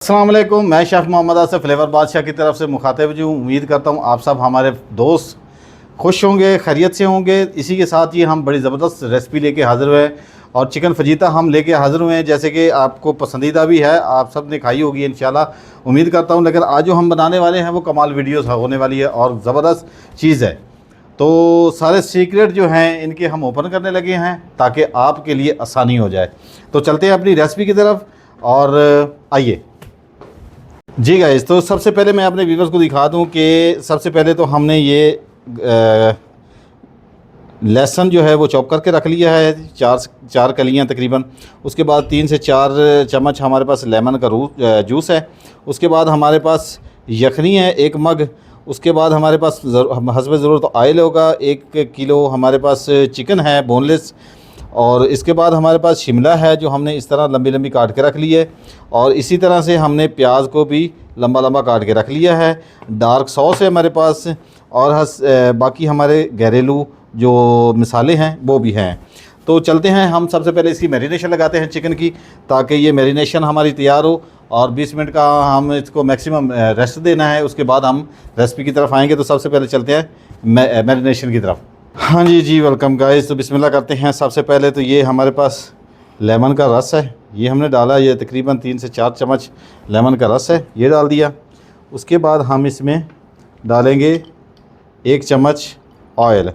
अस्सलाम वालेकुम। मैं शेफ़ मोहम्मद आसिफ फ्लेवर बादशाह की तरफ से मुखातिब हूँ। उम्मीद करता हूँ आप सब हमारे दोस्त खुश होंगे, खैरियत से होंगे। इसी के साथ ही हम बड़ी ज़बरदस्त रेसिपी लेके हाज़िर हुए हैं और चिकन फजीता हम लेके हाज़िर हुए हैं, जैसे कि आपको पसंदीदा भी है, आप सब ने खाई होगी इंशाल्लाह, उम्मीद करता हूँ। लेकिन आज जो हम बनाने वाले हैं वो कमाल वीडियोस होने वाली है और ज़बरदस्त चीज़ है। तो सारे सीक्रेट जो हैं इनके हम ओपन करने लगे हैं ताकि आपके लिए आसानी हो जाए। तो चलते हैं अपनी रेसिपी की तरफ और आइए जी गाइस। तो सबसे पहले मैं अपने व्यूवर्स को दिखा दूं कि सबसे पहले तो हमने ये लहसुन जो है वो चॉप करके रख लिया है, चार कलियां तकरीबन। उसके बाद 3 से 4 चम्मच हमारे पास लेमन का जूस है। उसके बाद हमारे पास यखनी है 1 मग। उसके बाद हमारे पास हस्ब ज़रूरत ऑयल होगा। 1 किलो हमारे पास चिकन है बोनलेस। और इसके बाद हमारे पास शिमला है जो हमने इस तरह लंबी लंबी काट के रख ली है। और इसी तरह से हमने प्याज को भी लंबा लंबा काट के रख लिया है। डार्क सॉस है हमारे पास और बाकी हमारे घरेलू जो मसाले हैं वो भी हैं। तो चलते हैं, हम सबसे पहले इसकी मैरिनेशन लगाते हैं चिकन की, ताकि ये मैरिनेशन हमारी तैयार हो। और 20 मिनट का हम इसको मैक्सिमम रेस्ट देना है। उसके बाद हम रेसिपी की तरफ आएँगे। तो सबसे पहले चलते हैं मैरिनेशन की तरफ। हाँ जी वेलकम गाइस। तो बिस्मिल्लाह करते हैं। सबसे पहले तो ये हमारे पास लेमन का रस है, ये हमने डाला। ये तकरीबन 3 से 4 चम्मच लेमन का रस है, ये डाल दिया। उसके बाद हम इसमें डालेंगे 1 चम्मच ऑयल।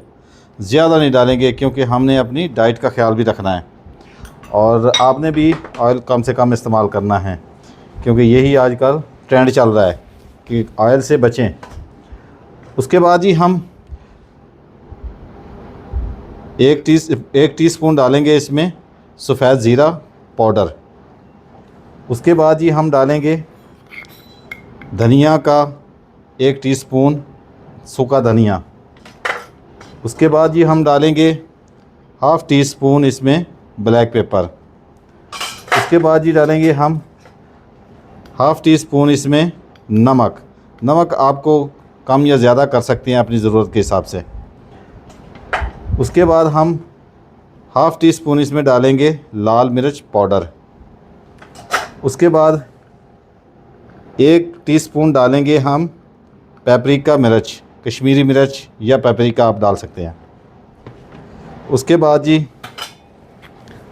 ज़्यादा नहीं डालेंगे क्योंकि हमने अपनी डाइट का ख्याल भी रखना है और आपने भी ऑयल कम से कम इस्तेमाल करना है, क्योंकि यही आजकल ट्रेंड चल रहा है कि ऑयल से बचें। उसके बाद ही हम 1 टीस्पून डालेंगे इसमें सफ़ेद ज़ीरा पाउडर। उसके बाद ही हम डालेंगे धनिया का 1 टीस्पून सूखा धनिया। उसके बाद ही हम डालेंगे ½ टीस्पून इसमें ब्लैक पेपर। उसके बाद ही डालेंगे हम ½ टीस्पून इसमें नमक। नमक आपको कम या ज़्यादा कर सकते हैं अपनी ज़रूरत के हिसाब से। उसके बाद हम ½ टीस्पून इसमें डालेंगे लाल मिर्च पाउडर। उसके बाद 1 टीस्पून डालेंगे हम पेपरिका मिर्च, कश्मीरी मिर्च या पेपरिका आप डाल सकते हैं। उसके बाद जी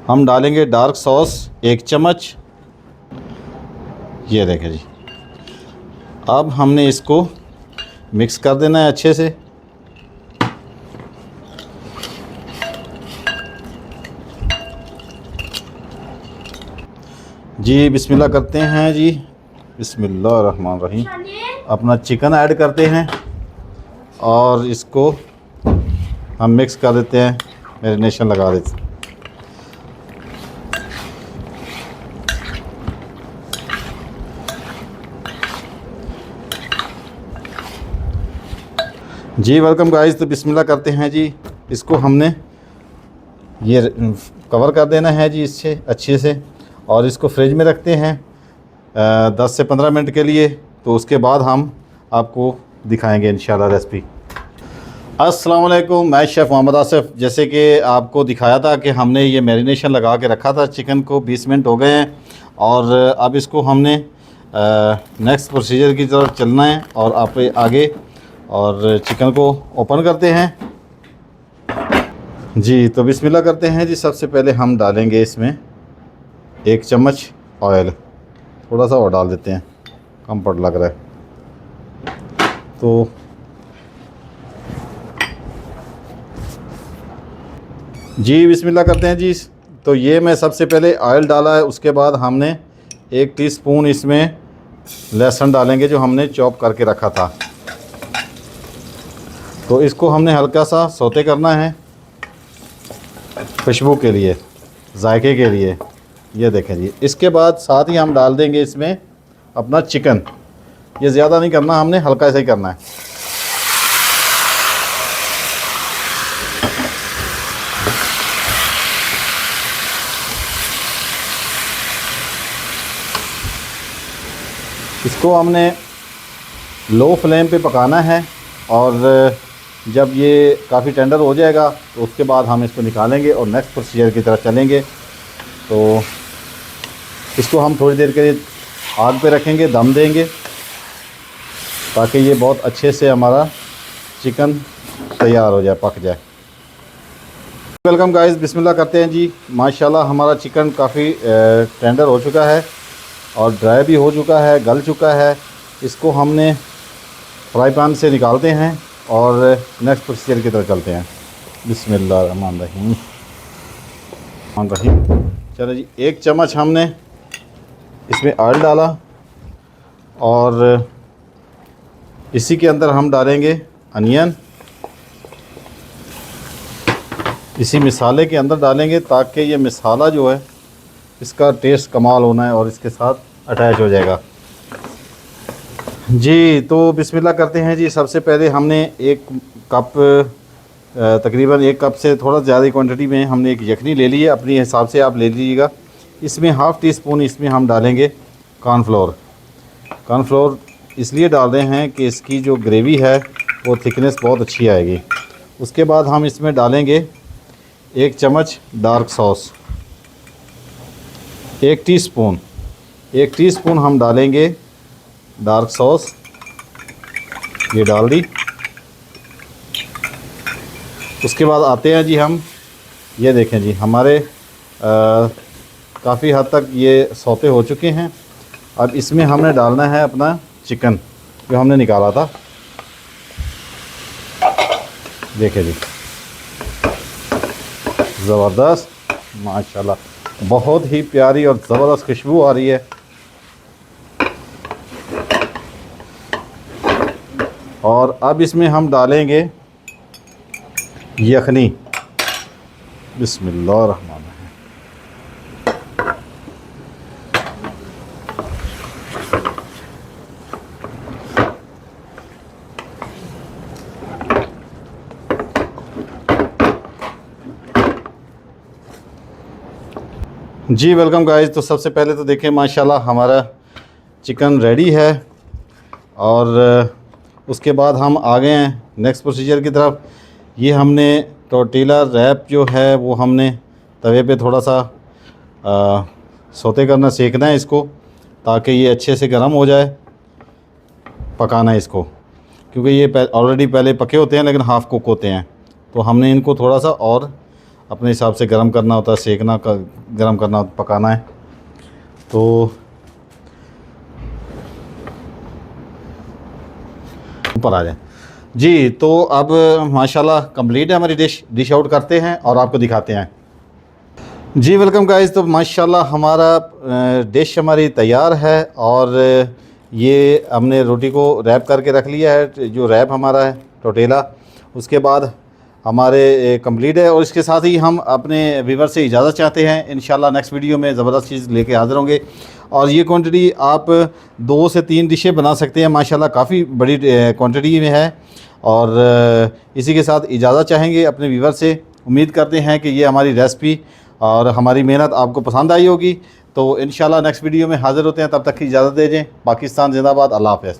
हम डालेंगे डार्क सॉस 1 चम्मच, ये देखें जी। अब हमने इसको मिक्स कर देना है अच्छे से। जी बिस्मिल्लाह करते हैं जी। बिस्मिल्लाहिर्रहमानिर्रहीम। अपना चिकन ऐड करते हैं और इसको हम मिक्स कर देते हैं, मैरिनेशन लगा देते हैं। जी वेलकम गाइस। तो बिस्मिल्लाह करते हैं जी। इसको हमने ये कवर कर देना है जी इससे अच्छे से, और इसको फ्रिज में रखते हैं 10 से 15 मिनट के लिए। तो उसके बाद हम आपको दिखाएंगे इंशाल्लाह रेसिपी। अस्सलाम वालेकुम। मैं शेफ़ मोहम्मद आसिफ। जैसे कि आपको दिखाया था कि हमने ये मैरिनेशन लगा के रखा था चिकन को, 20 मिनट हो गए हैं और अब इसको हमने नेक्स्ट प्रोसीजर की तरफ चलना है और आप आगे और चिकन को ओपन करते हैं जी। तो बिस्मिल्लाह करते हैं जी। सबसे पहले हम डालेंगे इसमें 1 चम्मच ऑयल, थोड़ा सा और डाल देते हैं, कम पड़ लग रहा है तो। जी बिस्मिल्लाह करते हैं जी। तो ये मैं सबसे पहले ऑयल डाला है। उसके बाद हमने 1 टीस्पून इसमें लहसुन डालेंगे जो हमने चॉप करके रखा था। तो इसको हमने हल्का सा सौते करना है खुशबू के लिए, जायके के लिए। ये देखें जी। इसके बाद साथ ही हम डाल देंगे इसमें अपना चिकन। ये ज़्यादा नहीं करना, हमने हल्का सा ही करना है। इसको हमने लो फ्लेम पे पकाना है और जब ये काफ़ी टेंडर हो जाएगा तो उसके बाद हम इसको निकालेंगे और नेक्स्ट प्रोसीजर की तरफ चलेंगे। तो इसको हम थोड़ी देर के लिए आग पे रखेंगे, दम देंगे ताकि ये बहुत अच्छे से हमारा चिकन तैयार हो जाए, पक जाए। वेलकम गाइस, बिस्मिल्लाह करते हैं जी। माशाल्लाह हमारा चिकन काफ़ी टेंडर हो चुका है और ड्राई भी हो चुका है, गल चुका है। इसको हमने फ्राई पैन से निकालते हैं और नेक्स्ट प्रोसीजर की तरफ चलते हैं। बिस्मिल्लाहिर्रहमानिर्रहीम। चलो जी, 1 चम्मच हमने इसमें ऑयल डाला और इसी के अंदर हम डालेंगे अनियन। इसी मसाले के अंदर डालेंगे ताकि ये मसाला जो है इसका टेस्ट कमाल होना है और इसके साथ अटैच हो जाएगा जी। तो बिस्मिल्लाह करते हैं जी। सबसे पहले हमने 1 कप तकरीबन 1 कप से थोड़ा ज़्यादा क्वांटिटी में हमने एक यखनी ले ली है, अपने हिसाब से आप ले लीजिएगा। इसमें हाफ़ टी स्पून इसमें हम डालेंगे कॉर्नफ्लोर। कॉर्नफ्लोर इसलिए डाल रहे हैं कि इसकी जो ग्रेवी है वो थिकनेस बहुत अच्छी आएगी। उसके बाद हम इसमें डालेंगे 1 चम्मच डार्क सॉस, 1 टीस्पून हम डालेंगे डार्क सॉस। ये डाल दी। उसके बाद आते हैं जी हम, ये देखें जी हमारे काफ़ी हद तक ये सौते हो चुके हैं। अब इसमें हमने डालना है अपना चिकन जो हमने निकाला था। देखें जी, ज़बरदस्त, माशाल्लाह बहुत ही प्यारी और ज़बरदस्त खुशबू आ रही है। और अब इसमें हम डालेंगे यखनी। बिस्मिल्लाहिर्रहमानिर्रहीम। जी वेलकम गाइस। तो सबसे पहले तो देखें माशाल्लाह हमारा चिकन रेडी है और उसके बाद हम आ गए हैं नेक्स्ट प्रोसीजर की तरफ। ये हमने टोर्टिला रैप जो है वो हमने तवे पे थोड़ा सा सौते करना, सेकना है इसको ताकि ये अच्छे से गर्म हो जाए। पकाना है इसको क्योंकि ये ऑलरेडी पहले पके होते हैं लेकिन हाफ़ कुक होते हैं, तो हमने इनको थोड़ा सा और अपने हिसाब से गर्म करना होता है, सेकना का गर्म करना, पकाना है। तो ऊपर आ जाए जी। तो अब माशाल्लाह कंप्लीट है हमारी डिश आउट करते हैं और आपको दिखाते हैं जी। Welcome guys. तो माशाल्लाह हमारा डिश हमारी तैयार है और ये हमने रोटी को रैप करके रख लिया है, जो रैप हमारा है टोर्टिला। उसके बाद हमारे कंप्लीट है और इसके साथ ही हम अपने व्यूअर से इजाज़त चाहते हैं। इंशाल्लाह नेक्स्ट वीडियो में ज़बरदस्त चीज़ लेके हाज़िर होंगे और ये क्वांटिटी आप 2 से 3 डिशें बना सकते हैं। माशाल्लाह काफ़ी बड़ी क्वांटिटी में है और इसी के साथ इजाज़त चाहेंगे अपने व्यूअर से। उम्मीद करते हैं कि ये हमारी रेसिपी और हमारी मेहनत आपको पसंद आई होगी। तो इंशाल्लाह नेक्स्ट वीडियो में हाज़िर होते हैं, तब तक की इजाज़त दीजिए। पाकिस्तान जिंदाबाद। अल्लाह हाफ़िज़।